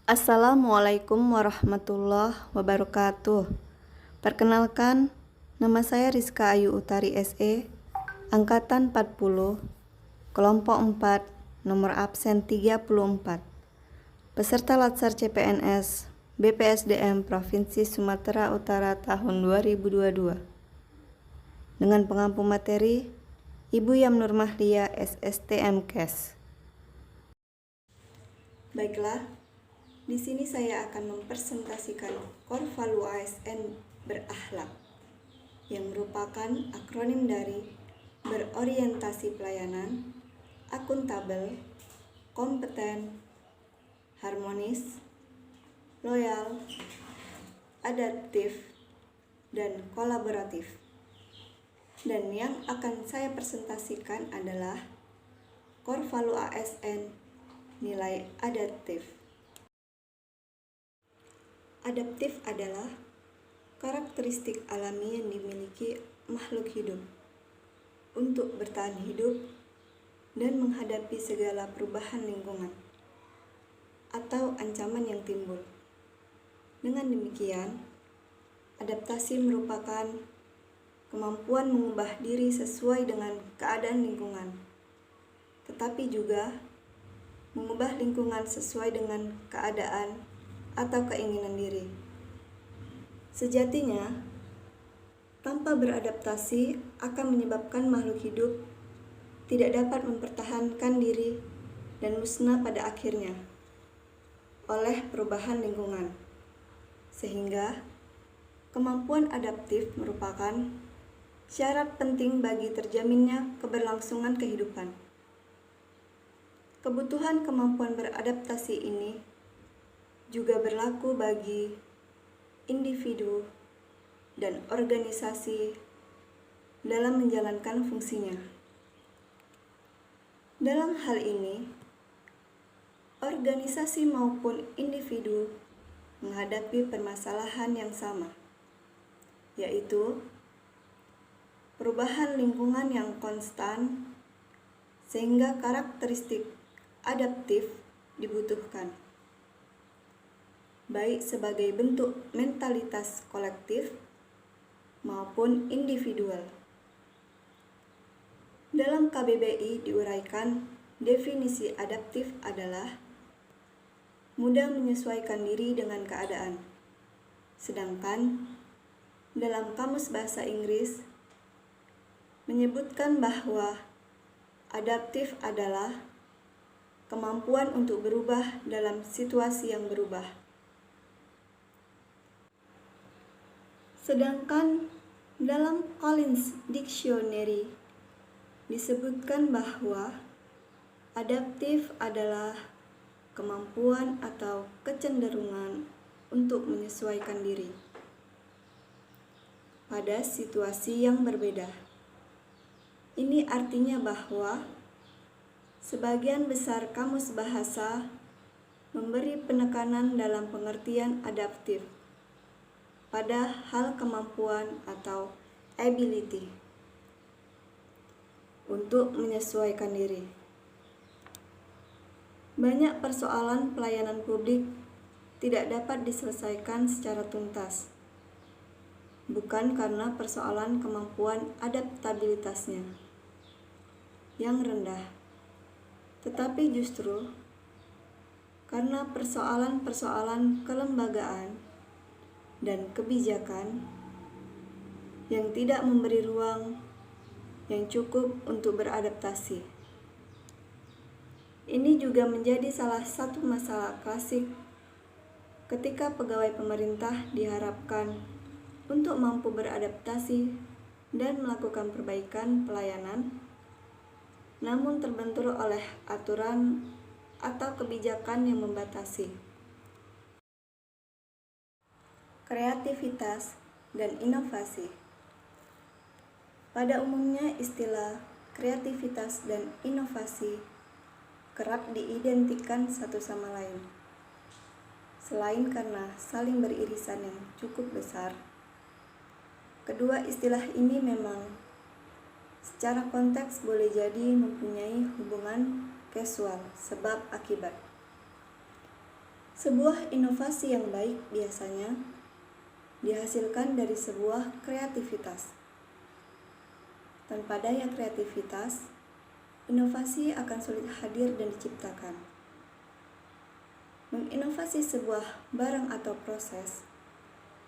Assalamualaikum warahmatullahi wabarakatuh. Perkenalkan, nama saya Rizka Ayu Utari SE, Angkatan 40, Kelompok 4, nomor absen 34. Peserta Latsar CPNS BPSDM Provinsi Sumatera Utara tahun 2022. Dengan pengampu materi, Ibu Yamnur Mahlia SSTM Kes. Baiklah, di sini saya akan mempresentasikan Korvalu ASN berakhlak yang merupakan akronim dari berorientasi pelayanan, akuntabel, kompeten, harmonis, loyal, adaptif, dan kolaboratif. Dan yang akan saya presentasikan adalah Korvalu ASN nilai adaptif. Adaptif adalah karakteristik alami yang dimiliki makhluk hidup untuk bertahan hidup dan menghadapi segala perubahan lingkungan atau ancaman yang timbul. Dengan demikian, adaptasi merupakan kemampuan mengubah diri sesuai dengan keadaan lingkungan, tetapi juga mengubah lingkungan sesuai dengan keadaan atau keinginan diri. Sejatinya, tanpa beradaptasi akan menyebabkan makhluk hidup tidak dapat mempertahankan diri dan musnah pada akhirnya oleh perubahan lingkungan. Sehingga, kemampuan adaptif merupakan syarat penting bagi terjaminnya keberlangsungan kehidupan. Kebutuhan kemampuan beradaptasi ini juga berlaku bagi individu dan organisasi dalam menjalankan fungsinya. Dalam hal ini, organisasi maupun individu menghadapi permasalahan yang sama, yaitu perubahan lingkungan yang konstan, sehingga karakteristik adaptif dibutuhkan, baik sebagai bentuk mentalitas kolektif maupun individual. Dalam KBBI diuraikan definisi adaptif adalah mudah menyesuaikan diri dengan keadaan. Sedangkan dalam Kamus Bahasa Inggris menyebutkan bahwa adaptif adalah kemampuan untuk berubah dalam situasi yang berubah. Sedangkan dalam Collins Dictionary disebutkan bahwa adaptif adalah kemampuan atau kecenderungan untuk menyesuaikan diri pada situasi yang berbeda. Ini artinya bahwa sebagian besar kamus bahasa memberi penekanan dalam pengertian adaptif pada hal kemampuan atau ability untuk menyesuaikan diri. Banyak persoalan pelayanan publik tidak dapat diselesaikan secara tuntas, bukan karena persoalan kemampuan adaptabilitasnya yang rendah, tetapi justru karena persoalan-persoalan kelembagaan dan kebijakan yang tidak memberi ruang yang cukup untuk beradaptasi. Ini juga menjadi salah satu masalah klasik ketika pegawai pemerintah diharapkan untuk mampu beradaptasi dan melakukan perbaikan pelayanan, namun terbentur oleh aturan atau kebijakan yang membatasi. Kreativitas dan inovasi. Pada umumnya istilah kreativitas dan inovasi kerap diidentikan satu sama lain. Selain karena saling beririsan yang cukup besar, kedua istilah ini memang secara konteks boleh jadi mempunyai hubungan kausal sebab akibat. Sebuah inovasi yang baik biasanya dihasilkan dari sebuah kreativitas. Tanpa daya kreativitas, inovasi akan sulit hadir dan diciptakan. Menginovasi sebuah barang atau proses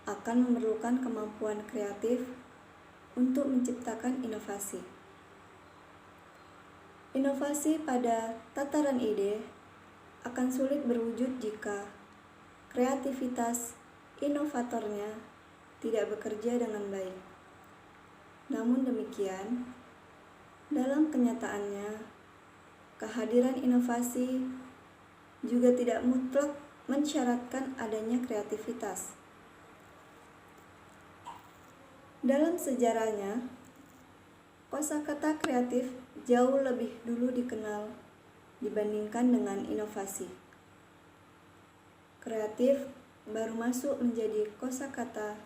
akan memerlukan kemampuan kreatif untuk menciptakan inovasi. Inovasi pada tataran ide akan sulit berwujud jika kreativitas inovatornya tidak bekerja dengan baik. Namun demikian, dalam kenyataannya, kehadiran inovasi juga tidak mutlak mensyaratkan adanya kreativitas. Dalam sejarahnya, kosakata kreatif jauh lebih dulu dikenal dibandingkan dengan inovasi. Kreatif baru masuk menjadi kosakata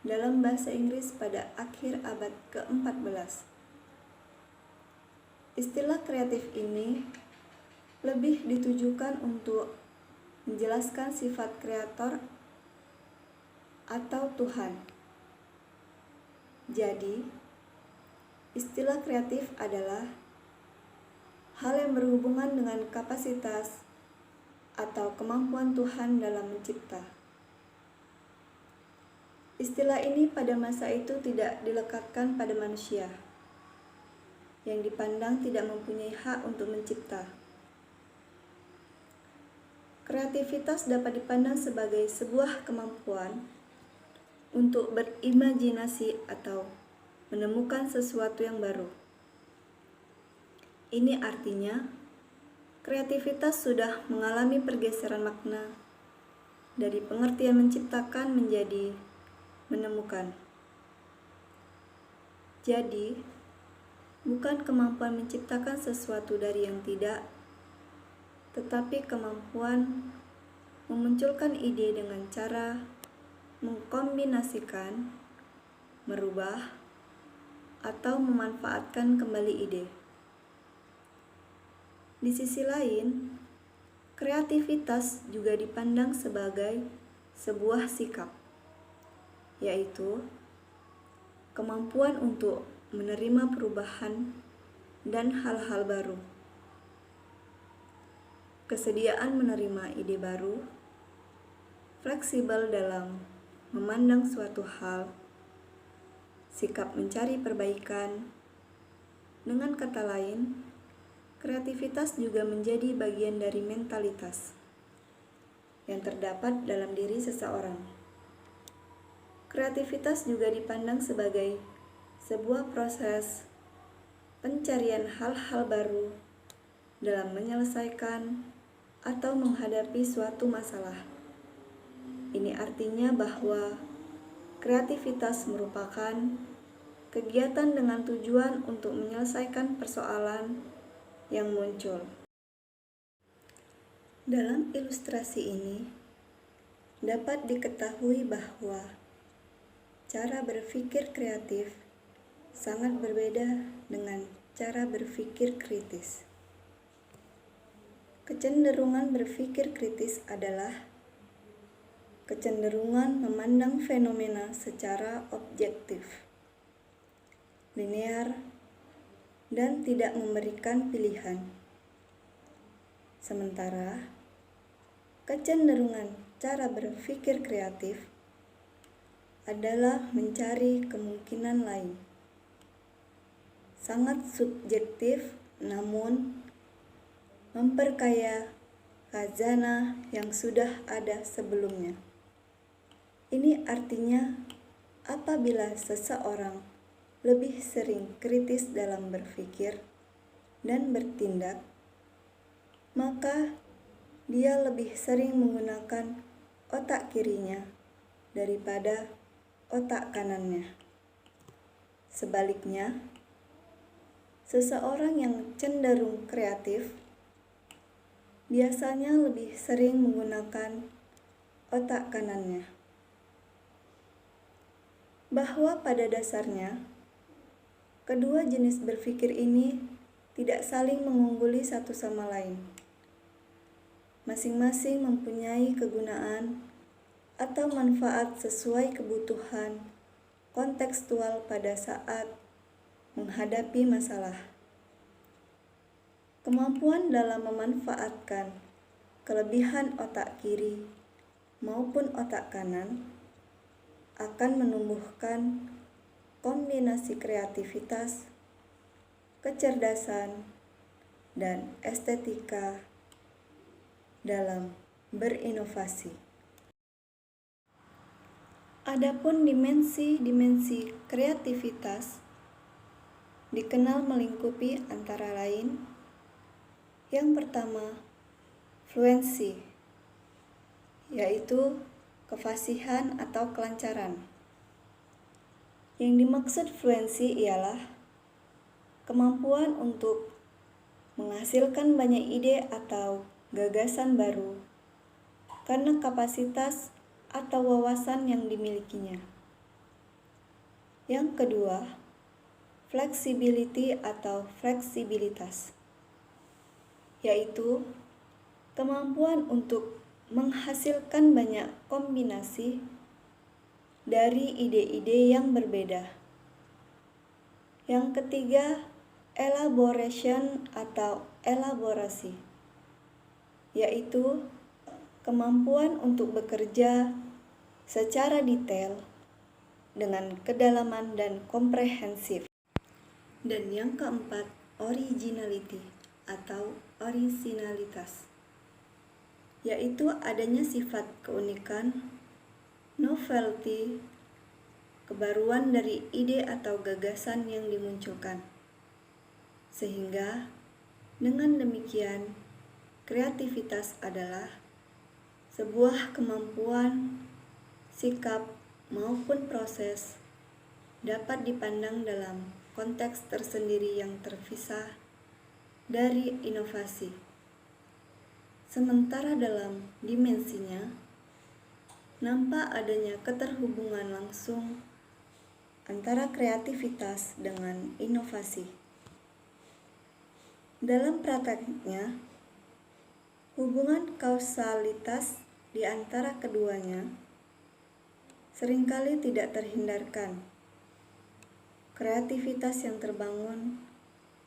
dalam bahasa Inggris pada akhir abad ke-14. Istilah kreatif ini lebih ditujukan untuk menjelaskan sifat kreator atau Tuhan. Jadi, istilah kreatif adalah hal yang berhubungan dengan kapasitas atau kemampuan Tuhan dalam mencipta. Istilah ini pada masa itu tidak dilekatkan pada manusia, yang dipandang tidak mempunyai hak untuk mencipta. Kreativitas dapat dipandang sebagai sebuah kemampuan untuk berimajinasi atau menemukan sesuatu yang baru. Ini artinya, kreativitas sudah mengalami pergeseran makna dari pengertian menciptakan menjadi menemukan. Jadi, bukan kemampuan menciptakan sesuatu dari yang tidak, tetapi kemampuan memunculkan ide dengan cara mengkombinasikan, merubah, atau memanfaatkan kembali ide. Di sisi lain, kreativitas juga dipandang sebagai sebuah sikap, yaitu kemampuan untuk menerima perubahan dan hal-hal baru. Kesediaan menerima ide baru, fleksibel dalam memandang suatu hal, sikap mencari perbaikan. Dengan kata lain, kreativitas juga menjadi bagian dari mentalitas yang terdapat dalam diri seseorang. Kreativitas juga dipandang sebagai sebuah proses pencarian hal-hal baru dalam menyelesaikan atau menghadapi suatu masalah. Ini artinya bahwa kreativitas merupakan kegiatan dengan tujuan untuk menyelesaikan persoalan yang muncul. Dalam ilustrasi ini, dapat diketahui bahwa cara berpikir kreatif sangat berbeda dengan cara berpikir kritis. Kecenderungan berpikir kritis adalah kecenderungan memandang fenomena secara objektif, linear, dan tidak memberikan pilihan. Sementara, kecenderungan cara berpikir kreatif adalah mencari kemungkinan lain. Sangat subjektif, namun memperkaya khazanah yang sudah ada sebelumnya. Ini artinya apabila seseorang lebih sering kritis dalam berpikir dan bertindak, maka dia lebih sering menggunakan otak kirinya daripada otak kanannya. Sebaliknya, seseorang yang cenderung kreatif biasanya lebih sering menggunakan otak kanannya. Bahwa pada dasarnya, kedua jenis berpikir ini tidak saling mengungguli satu sama lain. Masing-masing mempunyai kegunaan atau manfaat sesuai kebutuhan kontekstual pada saat menghadapi masalah. Kemampuan dalam memanfaatkan kelebihan otak kiri maupun otak kanan akan menumbuhkan kombinasi kreativitas, kecerdasan, dan estetika dalam berinovasi. Adapun dimensi-dimensi kreativitas dikenal melingkupi antara lain: yang pertama, fluensi, yaitu kefasihan atau kelancaran. Yang dimaksud fluensi ialah kemampuan untuk menghasilkan banyak ide atau gagasan baru karena kapasitas atau wawasan yang dimilikinya. Yang kedua, flexibility atau fleksibilitas, yaitu kemampuan untuk menghasilkan banyak kombinasi dari ide-ide yang berbeda. Yang ketiga, elaboration atau elaborasi, yaitu kemampuan untuk bekerja secara detail dengan kedalaman dan komprehensif. Dan yang keempat, originality atau orisinalitas, yaitu adanya sifat keunikan, novelty, kebaruan dari ide atau gagasan yang dimunculkan. Sehingga dengan demikian, kreativitas adalah sebuah kemampuan, sikap, maupun proses dapat dipandang dalam konteks tersendiri yang terpisah dari inovasi. Sementara dalam dimensinya, nampak adanya keterhubungan langsung antara kreativitas dengan inovasi. Dalam prakteknya, hubungan kausalitas di antara keduanya seringkali tidak terhindarkan. Kreativitas yang terbangun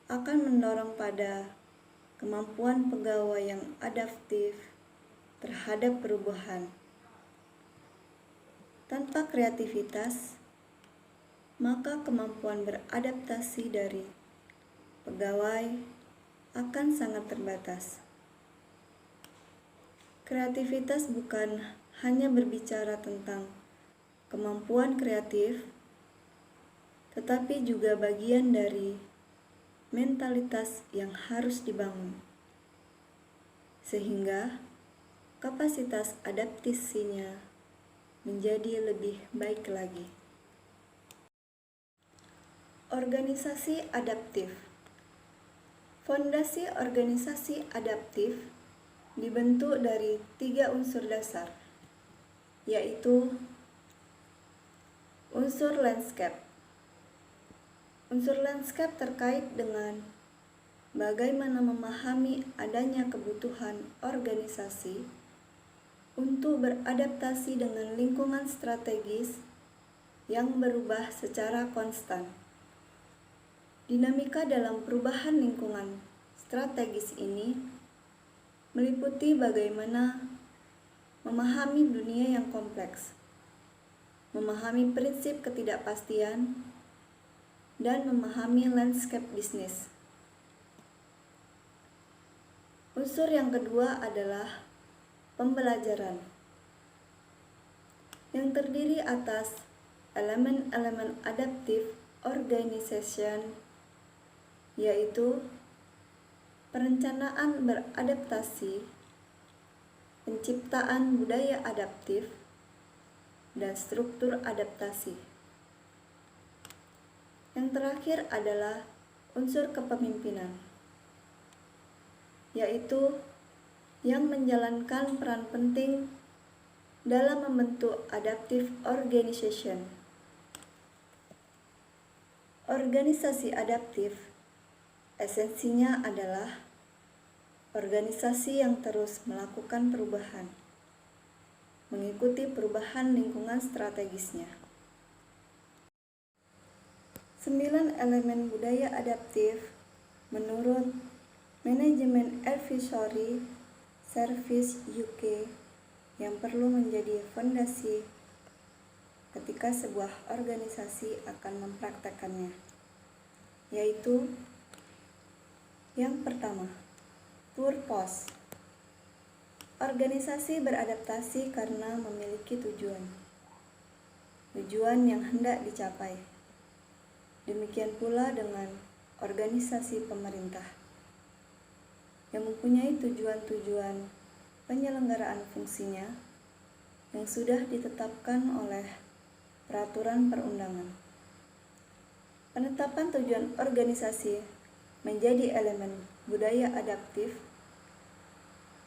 akan mendorong pada kemampuan pegawai yang adaptif terhadap perubahan. Tanpa kreativitas, maka kemampuan beradaptasi dari pegawai akan sangat terbatas. Kreativitas bukan hanya berbicara tentang kemampuan kreatif, tetapi juga bagian dari mentalitas yang harus dibangun, sehingga kapasitas adaptasinya menjadi lebih baik lagi. Organisasi adaptif. Fondasi organisasi adaptif dibentuk dari 3 unsur dasar, yaitu unsur landscape. Unsur landscape terkait dengan bagaimana memahami adanya kebutuhan organisasi untuk beradaptasi dengan lingkungan strategis yang berubah secara konstan. Dinamika dalam perubahan lingkungan strategis ini meliputi bagaimana memahami dunia yang kompleks, memahami prinsip ketidakpastian, dan memahami landscape bisnis. Unsur yang kedua adalah pembelajaran, yang terdiri atas elemen-elemen adaptive organization, yaitu perencanaan beradaptasi, penciptaan budaya adaptif, dan struktur adaptasi. Yang terakhir adalah unsur kepemimpinan, yaitu yang menjalankan peran penting dalam membentuk adaptive organization. Organisasi adaptif esensinya adalah organisasi yang terus melakukan perubahan, mengikuti perubahan lingkungan strategisnya. 9 elemen budaya adaptif menurut Manajemen Advisory Service UK yang perlu menjadi fondasi ketika sebuah organisasi akan mempraktekkannya, yaitu yang pertama, purpose. Organisasi beradaptasi karena memiliki tujuan yang hendak dicapai. Demikian pula dengan organisasi pemerintah yang mempunyai tujuan-tujuan penyelenggaraan fungsinya yang sudah ditetapkan oleh peraturan perundangan. Penetapan tujuan organisasi menjadi elemen budaya adaptif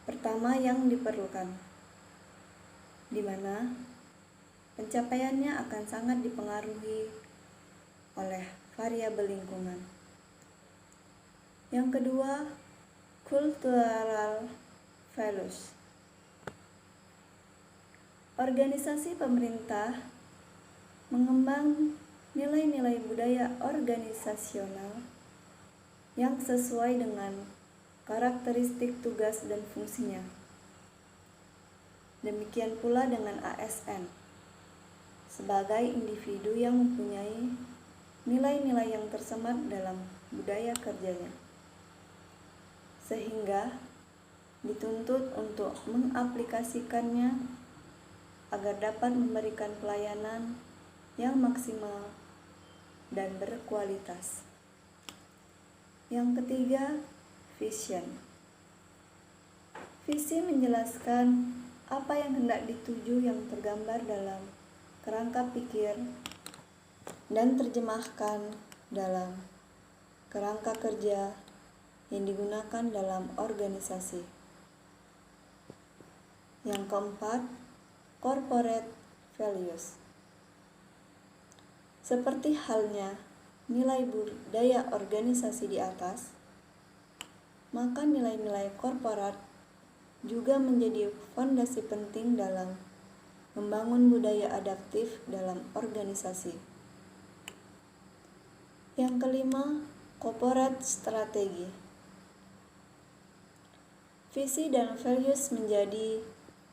pertama yang diperlukan, di mana pencapaiannya akan sangat dipengaruhi oleh variabel lingkungan. Yang kedua, cultural values. Organisasi pemerintah mengembang nilai-nilai budaya organisasional yang sesuai dengan karakteristik tugas dan fungsinya. Demikian pula dengan ASN, sebagai individu yang mempunyai nilai-nilai yang tersemat dalam budaya kerjanya, sehingga dituntut untuk mengaplikasikannya agar dapat memberikan pelayanan yang maksimal dan berkualitas. Yang ketiga, vision. Visi menjelaskan apa yang hendak dituju yang tergambar dalam kerangka pikir dan terjemahkan dalam kerangka kerja yang digunakan dalam organisasi. Yang keempat, corporate values. Seperti halnya nilai budaya organisasi di atas, maka nilai-nilai korporat juga menjadi fondasi penting dalam membangun budaya adaptif dalam organisasi. Yang kelima, corporate strategi. Visi dan values menjadi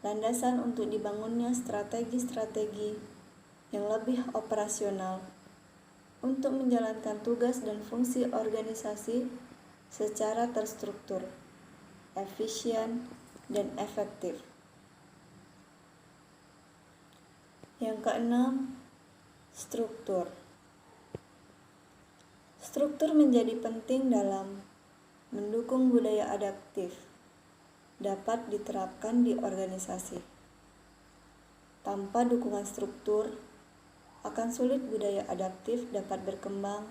landasan untuk dibangunnya strategi-strategi yang lebih operasional untuk menjalankan tugas dan fungsi organisasi secara terstruktur, efisien, dan efektif. Yang keenam, struktur. Struktur menjadi penting dalam mendukung budaya adaptif dapat diterapkan di organisasi. Tanpa dukungan struktur, akan sulit budaya adaptif dapat berkembang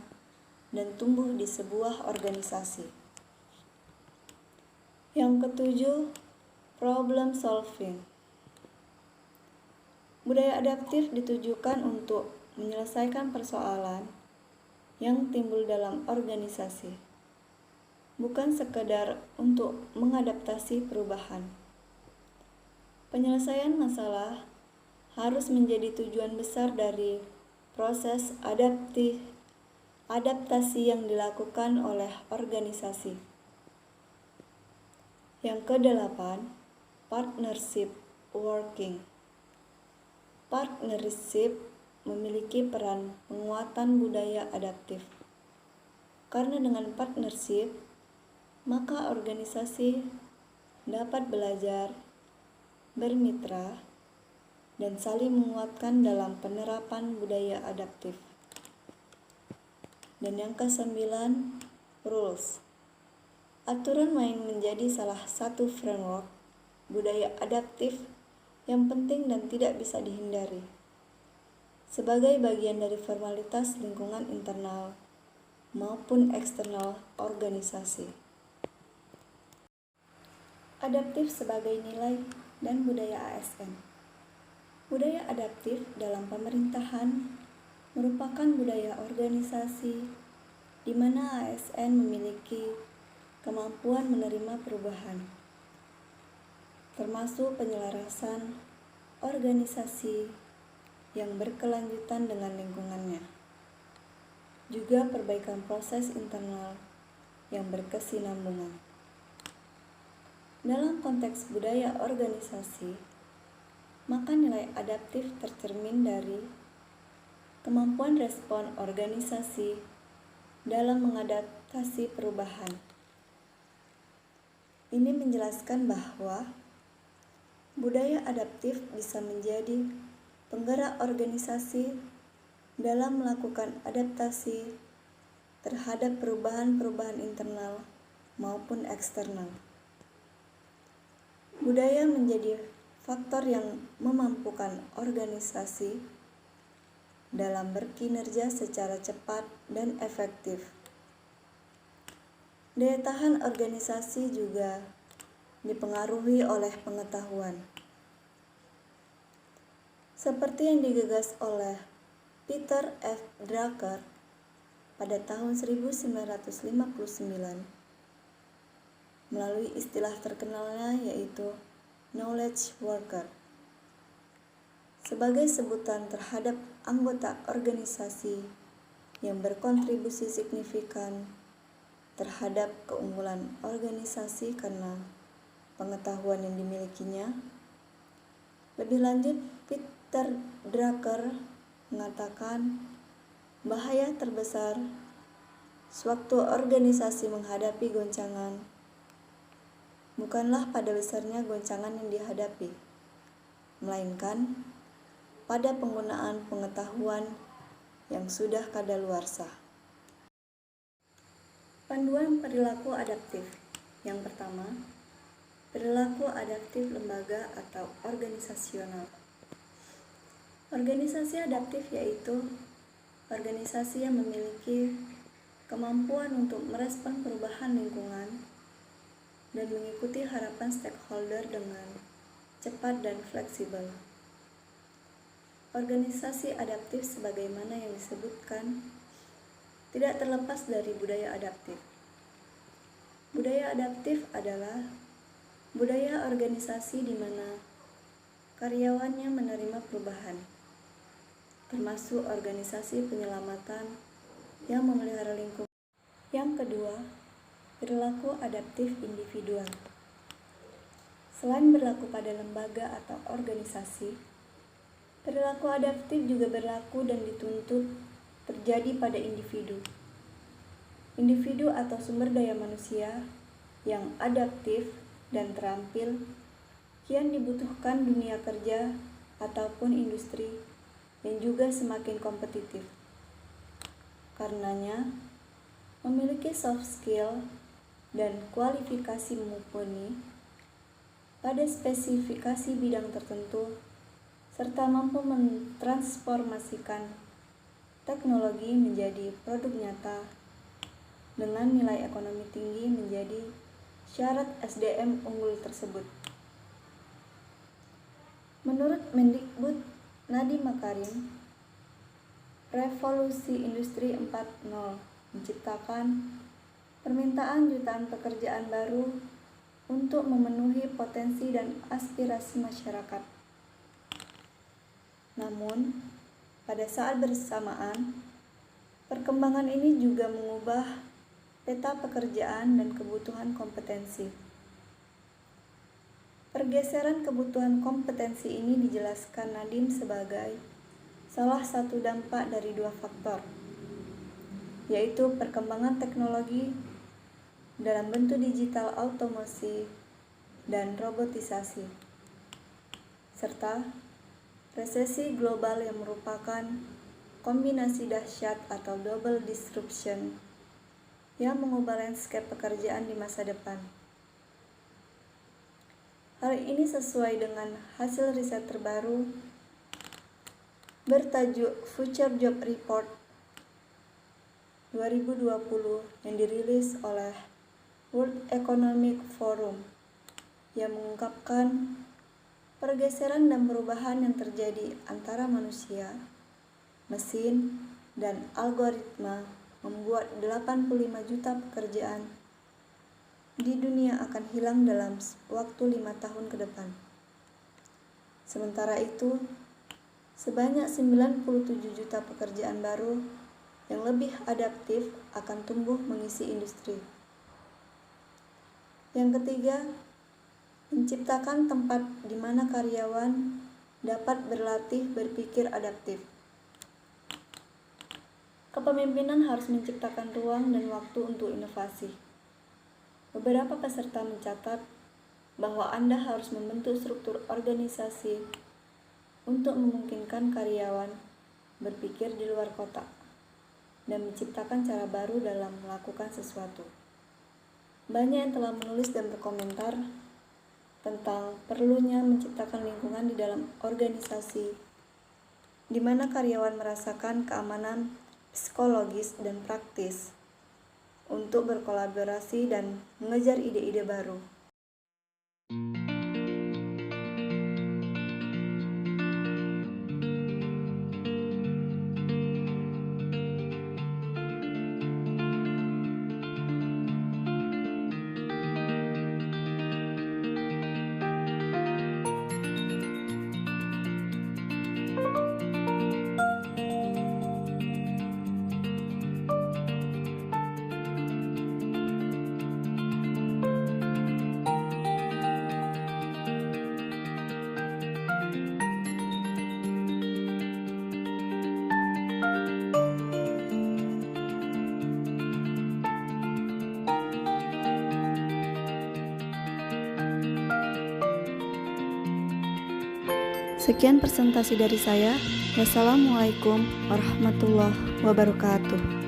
dan tumbuh di sebuah organisasi. Yang ketujuh, problem solving. Budaya adaptif ditujukan untuk menyelesaikan persoalan yang timbul dalam organisasi, bukan sekadar untuk mengadaptasi perubahan. Penyelesaian masalah harus menjadi tujuan besar dari proses adaptasi yang dilakukan oleh organisasi. Yang kedelapan, partnership working. Partnership memiliki peran penguatan budaya adaptif. Karena dengan partnership, maka organisasi dapat belajar, bermitra, dan saling menguatkan dalam penerapan budaya adaptif. Dan yang kesembilan, rules. Aturan main menjadi salah satu framework budaya adaptif yang penting dan tidak bisa dihindari. Sebagai bagian dari formalitas lingkungan internal maupun eksternal organisasi. Adaptif sebagai nilai dan budaya ASN. Budaya adaptif dalam pemerintahan merupakan budaya organisasi di mana ASN memiliki kemampuan menerima perubahan, termasuk penyelarasan organisasi yang berkelanjutan dengan lingkungannya, juga perbaikan proses internal yang berkesinambungan. Dalam konteks budaya organisasi, maka nilai adaptif tercermin dari kemampuan respon organisasi dalam mengadaptasi perubahan. Ini menjelaskan bahwa budaya adaptif bisa menjadi penggerak organisasi dalam melakukan adaptasi terhadap perubahan-perubahan internal maupun eksternal. Budaya menjadi faktor yang memampukan organisasi dalam berkinerja secara cepat dan efektif. Daya tahan organisasi juga dipengaruhi oleh pengetahuan. Seperti yang digagas oleh Peter F. Drucker pada tahun 1959 melalui istilah terkenalnya yaitu knowledge worker, sebagai sebutan terhadap anggota organisasi yang berkontribusi signifikan terhadap keunggulan organisasi karena pengetahuan yang dimilikinya. Lebih lanjut, Peter Drucker mengatakan bahaya terbesar sewaktu organisasi menghadapi goncangan bukanlah pada besarnya goncangan yang dihadapi, melainkan pada penggunaan pengetahuan yang sudah kadaluarsa. Panduan perilaku adaptif. Yang pertama, perilaku adaptif lembaga atau organisasional. Organisasi adaptif yaitu organisasi yang memiliki kemampuan untuk merespon perubahan lingkungan dan mengikuti harapan stakeholder dengan cepat dan fleksibel. Organisasi adaptif sebagaimana yang disebutkan tidak terlepas dari budaya adaptif. Budaya adaptif adalah budaya organisasi di mana karyawannya menerima perubahan, termasuk organisasi penyelamatan yang memelihara lingkungan. Yang kedua, perilaku adaptif individual. Selain berlaku pada lembaga atau organisasi, perilaku adaptif juga berlaku dan dituntut terjadi pada individu. Individu atau sumber daya manusia yang adaptif dan terampil kian dibutuhkan dunia kerja ataupun industri yang juga semakin kompetitif. Karenanya, memiliki soft skill dan kualifikasi mumpuni pada spesifikasi bidang tertentu serta mampu mentransformasikan teknologi menjadi produk nyata dengan nilai ekonomi tinggi menjadi syarat SDM unggul tersebut. Menurut Mendikbud Nadiem Makarim, revolusi industri 4.0 menciptakan permintaan jutaan pekerjaan baru untuk memenuhi potensi dan aspirasi masyarakat. Namun, pada saat bersamaan, perkembangan ini juga mengubah peta pekerjaan dan kebutuhan kompetensi. Pergeseran kebutuhan kompetensi ini dijelaskan Nadiem sebagai salah satu dampak dari dua faktor, yaitu perkembangan teknologi dalam bentuk digital automasi dan robotisasi, serta resesi global yang merupakan kombinasi dahsyat atau double disruption yang mengubah landscape pekerjaan di masa depan. Hal ini sesuai dengan hasil riset terbaru bertajuk Future Job Report 2020 yang dirilis oleh World Economic Forum yang mengungkapkan pergeseran dan perubahan yang terjadi antara manusia, mesin, dan algoritma membuat 85 juta pekerjaan di dunia akan hilang dalam waktu 5 tahun ke depan. Sementara itu, sebanyak 97 juta pekerjaan baru yang lebih adaptif akan tumbuh mengisi industri. Yang ketiga, menciptakan tempat di mana karyawan dapat berlatih berpikir adaptif. Kepemimpinan harus menciptakan ruang dan waktu untuk inovasi. Beberapa peserta mencatat bahwa Anda harus membentuk struktur organisasi untuk memungkinkan karyawan berpikir di luar kotak dan menciptakan cara baru dalam melakukan sesuatu. Banyak yang telah menulis dan berkomentar tentang perlunya menciptakan lingkungan di dalam organisasi di mana karyawan merasakan keamanan psikologis dan praktis untuk berkolaborasi dan mengejar ide-ide baru. Sekian presentasi dari saya. Wassalamualaikum warahmatullahi wabarakatuh.